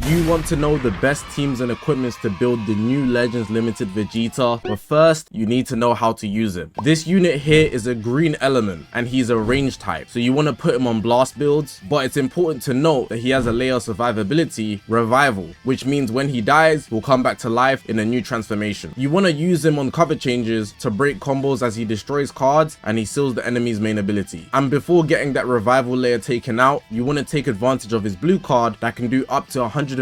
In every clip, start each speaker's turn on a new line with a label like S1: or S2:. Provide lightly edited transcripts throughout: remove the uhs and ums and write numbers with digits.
S1: You want to know the best teams and equipments to build the new Legends Limited Vegeta, but first you need to know how to use him. This unit here is a green element and he's a range type, so you want to put him on blast builds, but it's important to note that he has a layer of survivability, revival, which means when he dies he'll come back to life in a new transformation. You want to use him on cover changes to break combos as he destroys cards and he seals the enemy's main ability. And before getting that revival layer taken out, you want to take advantage of his blue card that can do up to 150%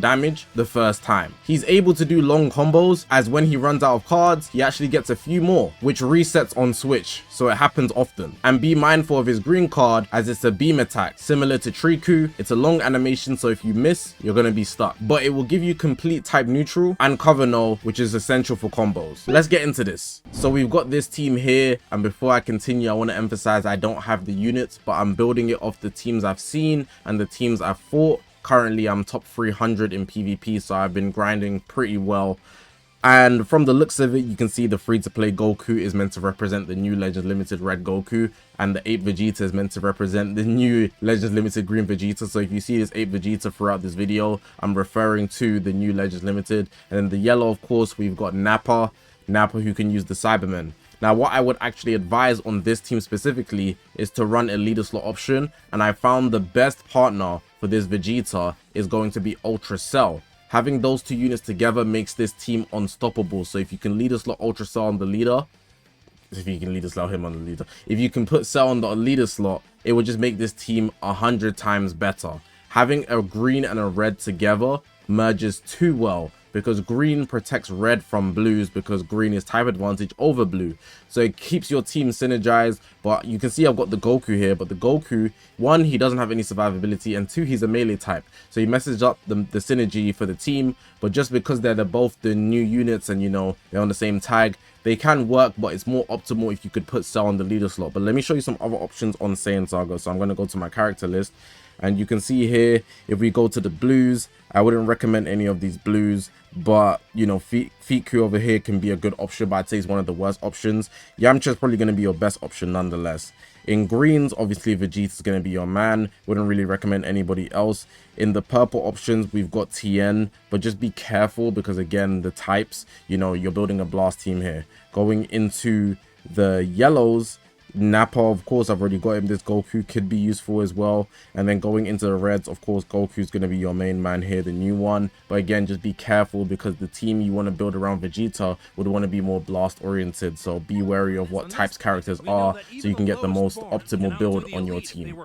S1: damage the first time. He's able to do long combos, as when he runs out of cards he actually gets a few more, which resets on switch, so it happens often. And be mindful of his green card, as it's a beam attack similar to Triku. It's a long animation, so if you miss you're gonna be stuck, but it will give you complete type neutral and cover null, which is essential for combos. Let's get into this. So we've got this team here, and before I continue I want to emphasize I don't have the units, but I'm building it off the teams I've seen and the teams I've fought. Currently I'm top 300 in PvP, so I've been grinding pretty well. And from the looks of it, you can see the free-to-play Goku is meant to represent the new Legends Limited Red Goku, and the Ape Vegeta is meant to represent the new Legends Limited Green Vegeta. So if you see this Ape Vegeta throughout this video, I'm referring to the new Legends Limited. And then the yellow, of course, we've got Nappa who can use the Cybermen. Now what I would actually advise on this team specifically is to run a leader slot option, and I found the best partner for this Vegeta is going to be Ultra Cell. Having those two units together makes this team unstoppable. So if you can leader slot Ultra Cell on the leader, if you can leader slot him on the leader, if you can put Cell on the leader slot, it would just make this team 100 times better. Having a green and a red together merges too well, because green protects red from blues, because green is type advantage over blue, so it keeps your team synergized. But you can see I've got the Goku here, but the Goku, one, he doesn't have any survivability, and two, he's a melee type, so he messes up the synergy for the team. But just because they're both the new units and you know they're on the same tag, they can work, but it's more optimal if you could put Cell on the leader slot. But let me show you some other options on Saiyan Saga. So I'm going to go to my character list, and you can see here, if we go to the blues, I wouldn't recommend any of these blues, but you know, Fiku over here can be a good option, but I'd say it's one of the worst options. Yamcha is probably going to be your best option nonetheless. In greens, obviously Vegeta is going to be your man. Wouldn't really recommend anybody else. In the purple options, we've got Tien, but just be careful because again, the types, you know, you're building a blast team here. Going into the yellows, Nappa, of course, I've already got him. This Goku could be useful as well. And then going into the reds, of course, Goku's going to be your main man here, the new one. But again, just be careful because the team you want to build around Vegeta would want to be more blast oriented. So be wary of what types characters are so you can get the most optimal build on your team.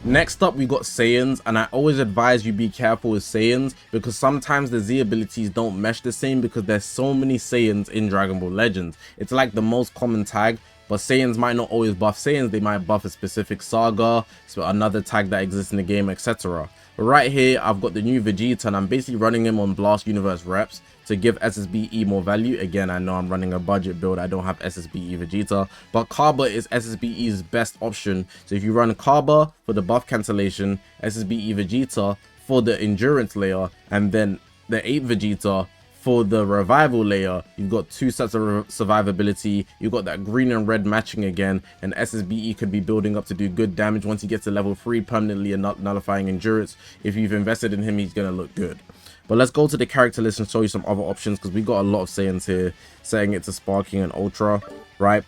S1: Next up, we got Saiyans, and I always advise you be careful with Saiyans because sometimes the Z abilities don't mesh the same because there's so many Saiyans in Dragon Ball Legends. It's like the most common tag, but Saiyans might not always buff Saiyans. They might buff a specific Saga, so another tag that exists in the game, etc. But right here, I've got the new Vegeta, and I'm basically running him on Blast Universe reps to give SSBE more value. Again, I know I'm running a budget build, I don't have SSBE Vegeta, but Kaba is SSBE's best option. So if you run Kaba for the buff cancellation, SSBE Vegeta for the endurance layer, and then the 8 Vegeta for the revival layer, you've got two sets of survivability. You've got that green and red matching again, and SSBE could be building up to do good damage once he gets to level 3, permanently and not nullifying endurance. If you've invested in him, he's gonna look good. But let's go to the character list and show you some other options, because we got a lot of Saiyans here, setting it to Sparking and Ultra, right?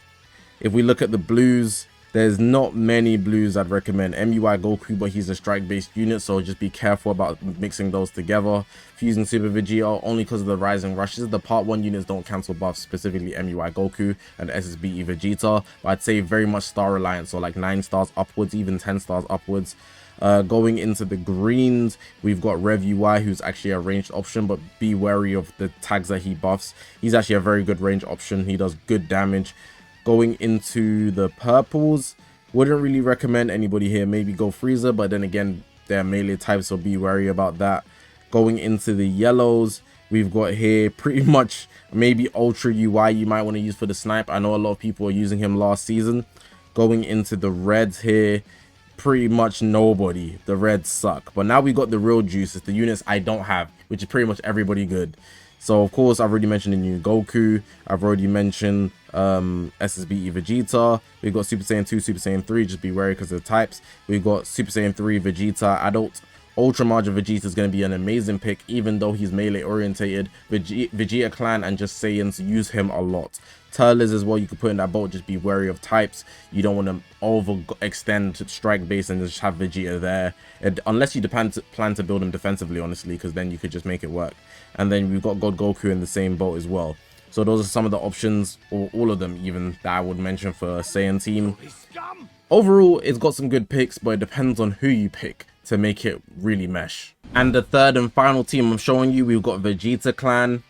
S1: If we look at the blues, there's not many blues I'd recommend. MUI Goku, but he's a strike-based unit, so just be careful about mixing those together. Fusing Super Vegeta only because of the rising rushes. The part 1 units don't cancel buffs, specifically MUI Goku and SSBE Vegeta, but I'd say very much star reliant, so like 9 stars upwards, even 10 stars upwards. Going into the greens, we've got Rev UI, who's actually a ranged option, but be wary of the tags that he buffs. He's actually a very good range option. He does good damage. Going into the purples, wouldn't really recommend anybody here. Maybe go Frieza, but then again, they're melee types, so be wary about that. Going into the yellows, we've got here pretty much maybe Ultra UI you might want to use for the snipe. I know a lot of people are using him last season. Going into the reds here, pretty much nobody. The reds suck. But now we got the real juice. It's the units I don't have, which is pretty much everybody good. So of course I've already mentioned the new Goku, I've already mentioned SSBE Vegeta, we've got Super Saiyan 2, Super Saiyan 3, just be wary because of the types. We've got Super Saiyan 3 Vegeta Adult, Ultra Major Vegeta is going to be an amazing pick, even though he's melee orientated. Vegeta Clan and just Saiyans use him a lot. Turles as well, you could put in that boat, just be wary of types. You don't want to overextend to strike base and just have Vegeta there, unless you plan to build him defensively, honestly, because then you could just make it work. And then we've got God Goku in the same boat as well. So those are some of the options, or all of them even, that I would mention for a Saiyan team. Overall, it's got some good picks, but it depends on who you pick to make it really mesh. And the third and final team I'm showing you, we've got Vegeta Clan.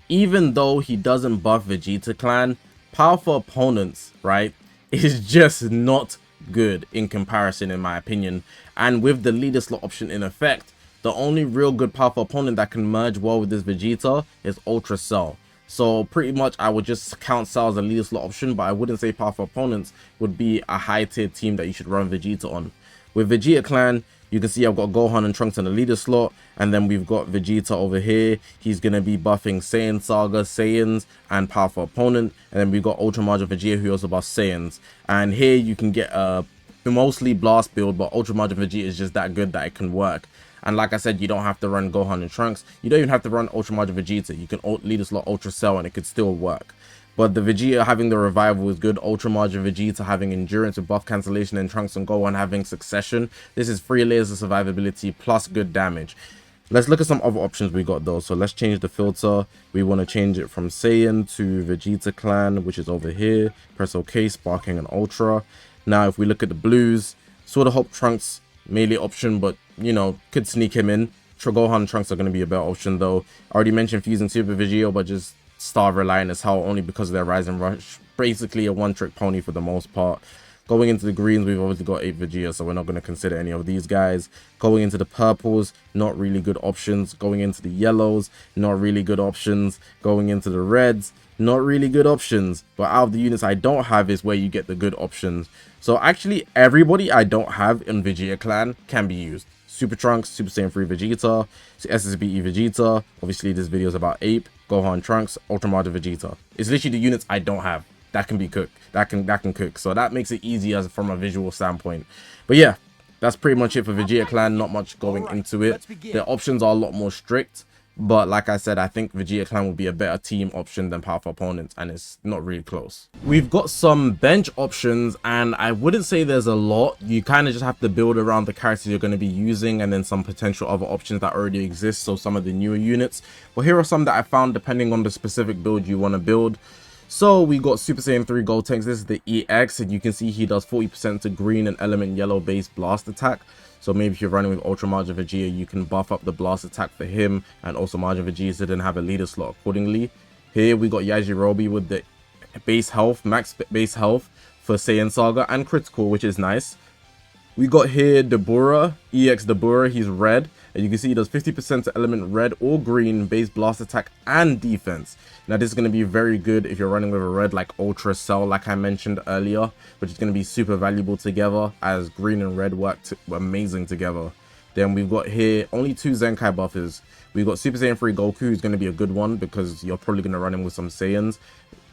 S1: Even though he doesn't buff Vegeta Clan, powerful opponents, right, is just not good in comparison, in my opinion. And with the leader slot option in effect, the only real good powerful opponent that can merge well with this Vegeta is Ultra Cell. So pretty much I would just count Cell as a leader slot option, but I wouldn't say powerful opponents would be a high tier team that you should run Vegeta on. With Vegeta Clan, you can see I've got Gohan and Trunks in the leader slot, and then we've got Vegeta over here. He's going to be buffing Saiyan Saga, Saiyans, and powerful opponent. And then we've got Ultra Major Vegeta, who also buffs Saiyans. And here you can get a mostly blast build, but Ultra Major Vegeta is just that good that it can work. And like I said, you don't have to run Gohan and Trunks. You don't even have to run Ultra Major Vegeta. You can leader slot Ultra Cell and it could still work. But the Vegeta having the revival is good. Ultra Major Vegeta having endurance with buff cancellation, and Trunks and Gohan having succession. This is 3 layers of survivability plus good damage. Let's look at some other options we got though. So let's change the filter. We want to change it from Saiyan to Vegeta Clan, which is over here. Press OK, sparking and Ultra. Now if we look at the blues, sort of hope Trunks melee option, but you know, could sneak him in. Gohan and Trunks are going to be a better option though. I already mentioned fusing Super Vegeta, but just star reliant as hell only because of their rise and rush. Basically a one-trick pony for the most part. Going into the greens, we've obviously got 8 Vegeta, so we're not going to consider any of these guys. Going into the purples, not really good options. Going into the yellows, not really good options. Going into the reds, not really good options. But out of the units I don't have is where you get the good options. So actually everybody I don't have in Vegeta Clan can be used. Super Trunks, Super Saiyan 3 Vegeta, SSBE Vegeta. Obviously this video is about Ape, Gohan, Trunks, Ultra Major Vegeta. It's literally the units I don't have that can be cooked, that can cook. So that makes it easier from a visual standpoint. But yeah, that's pretty much it for Vegeta Clan. Not much going into it. The options are a lot more strict. But like I said, I think Vegeta Clan will be a better team option than powerful opponents, and it's not really close. We've got some bench options, and I wouldn't say there's a lot. You kind of just have to build around the characters you're going to be using, and then some potential other options that already exist, so some of the newer units. But here are some that I found depending on the specific build you want to build. So we got Super Saiyan 3 Gotenks. This is the EX, and you can see he does 40% to green and element yellow based blast attack. So maybe if you're running with Ultra Major Vegeta, you can buff up the blast attack for him, and also Major Vegeta then have a leader slot accordingly. Here we got Yajirobe with the base health, max base health for Saiyan Saga and critical, which is nice. We got here Dabura, EX Dabura, he's red, and you can see he does 50% to element red or green, base blast attack and defense. Now this is going to be very good if you're running with a red like Ultra Cell, like I mentioned earlier, which is going to be super valuable together, as green and red work amazing together. Then we've got here only 2 Zenkai buffers. We've got Super Saiyan 3 Goku, who's going to be a good one because you're probably going to run him with some Saiyans.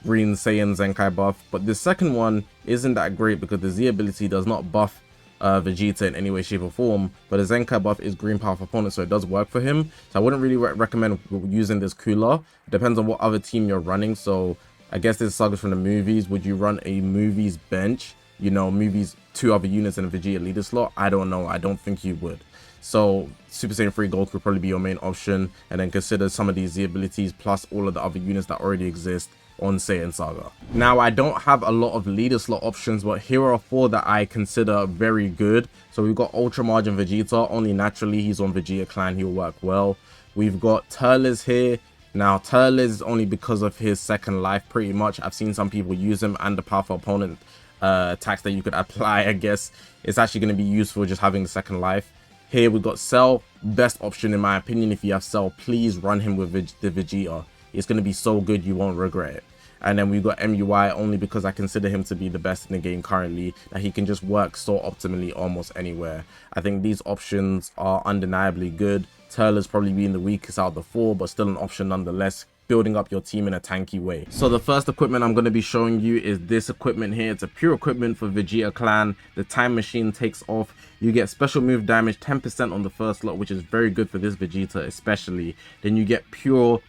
S1: Green Saiyan Zenkai buff, but the second one isn't that great because the Z ability does not buff Vegeta in any way, shape or form, but a Zenkai buff is green powerful opponent, so it does work for him. So I wouldn't really recommend using this cooler. It depends on what other team you're running. So I guess this Saga's from the movies. Would you run a movies bench, you know, movies 2 other units in a Vegeta leader slot? I don't know. I don't think you would. So Super Saiyan 3 Gold could probably be your main option, and then consider some of these Z abilities plus all of the other units that already exist on Saiyan Saga. Now I don't have a lot of leader slot options, but here are 4 that I consider very good. So we've got Ultra Major Vegeta. Only naturally he's on Vegeta Clan, he'll work well. We've got Turles here. Now Turles is only because of his second life pretty much. I've seen some people use him, and the powerful opponent attacks that you could apply, I guess it's actually going to be useful just having the second life. Here we've got Cell, best option in my opinion. If you have Cell, please run him with the Vegeta. It's going to be so good you won't regret it. And then we've got MUI only because I consider him to be the best in the game currently, that he can just work so optimally almost anywhere. I think these options are undeniably good. Turles probably being the weakest out of the 4, but still an option nonetheless. building up your team in a tanky way. So the first equipment I'm going to be showing you is this equipment here. It's a pure equipment for Vegeta clan. The time machine takes off. You get special move damage 10% on the first slot, which is very good for this Vegeta especially. Then you get pure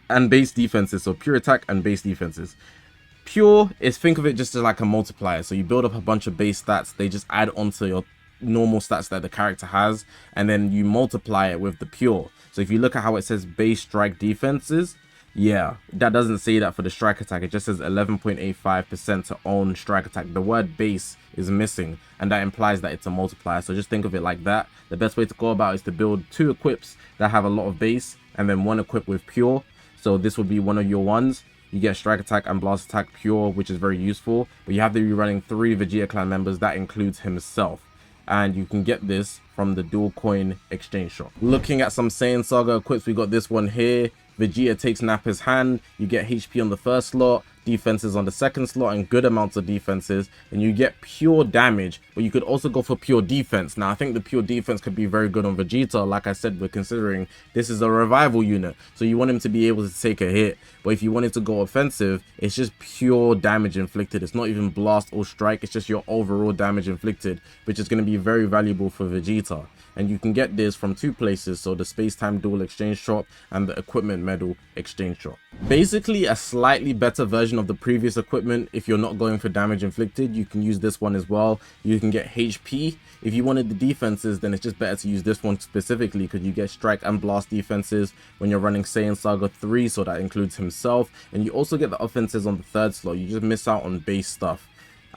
S1: and base defenses, so pure attack and base defenses. Pure is, think of it just as like a multiplier, so you build up a bunch of base stats, they just add onto your normal stats that the character has, and then you multiply it with the pure. So if you look at how it says base strike defenses, yeah, that doesn't say that for the strike attack. It just says 11.85% to own strike attack. The word base is missing, and that implies that it's a multiplier. So just think of it like that. The best way to go about it is to build 2 equips that have a lot of base, and then 1 equip with pure. So this would be one of your ones. You get strike attack and blast attack pure, which is very useful. But you have to be running 3 Vegeta clan members. That includes himself. And you can get this from the dual coin exchange shop. Looking at some Saiyan Saga equips, we got this one here. Vegeta takes Nappa's hand. You get HP on the first slot, defenses on the second slot, and good amounts of defenses, and you get pure damage. But you could also go for pure defense. Now I think the pure defense could be very good on Vegeta. Like I said, we're considering this is a revival unit, so you want him to be able to take a hit. But if you wanted to go offensive, it's just pure damage inflicted. It's not even blast or strike, it's just your overall damage inflicted, which is going to be very valuable for Vegeta. And you can get this from 2 places, so the space-time dual exchange shop and the equipment medal exchange shop. Basically a slightly better version of the previous equipment. If you're not going for damage inflicted, you can use this one as well. You can get HP. If you wanted the defenses, then it's just better to use this one specifically, because you get strike and blast defenses when you're running Saiyan Saga 3, so that includes himself. And you also get the offenses on the 3rd slot. You just miss out on base stuff.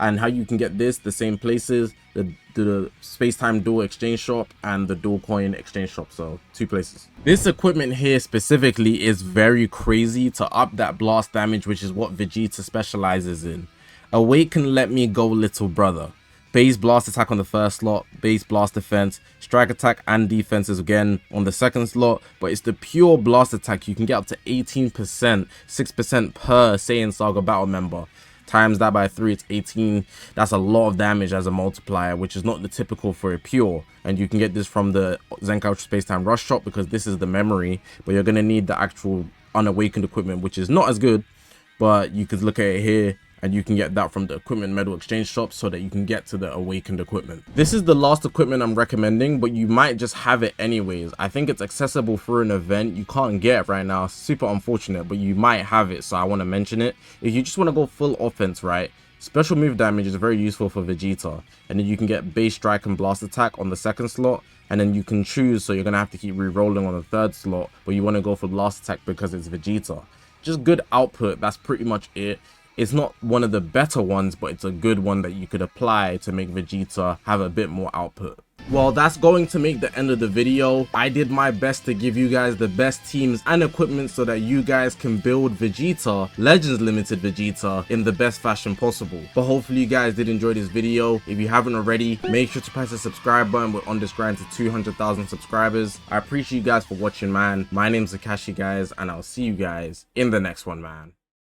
S1: And how you can get this, the same places, the space-time dual exchange shop and the dual coin exchange shop, so 2 places. This equipment here specifically is very crazy to up that blast damage, which is what Vegeta specializes in. Awaken Let Me Go Little Brother. Base blast attack on the first slot, base blast defense, strike attack and defenses again on the second slot, but it's the pure blast attack. You can get up to 18%, 6% per Saiyan Saga battle member. Times that by 3, it's 18. That's a lot of damage as a multiplier, which is not the typical for a pure. And you can get this from the Zakashi Space-Time Rush shop, because this is the memory, but you're going to need the actual unawakened equipment, which is not as good. But you could look at it here, and you can get that from the equipment medal exchange shop, so that you can get to the awakened equipment. This is the last equipment I'm recommending, but you might just have it anyways. I think it's accessible through an event. You can't get it right now, super unfortunate, but you might have it, so I want to mention it. If you just want to go full offense, right, special move damage is very useful for Vegeta, and then you can get base strike and blast attack on the second slot, and then you can choose, so you're gonna have to keep re-rolling on the 3rd slot, but you want to go for blast attack because it's Vegeta. Just good output, that's pretty much it. It's not one of the better ones, but it's a good one that you could apply to make Vegeta have a bit more output. Well, that's going to make the end of the video. I did my best to give you guys the best teams and equipment so that you guys can build Vegeta, Legends Limited Vegeta, in the best fashion possible. But hopefully you guys did enjoy this video. If you haven't already, make sure to press the subscribe button. We're on this grind to 200,000 subscribers. I appreciate you guys for watching, man. My name's Zakashi, guys, and I'll see you guys in the next one, man.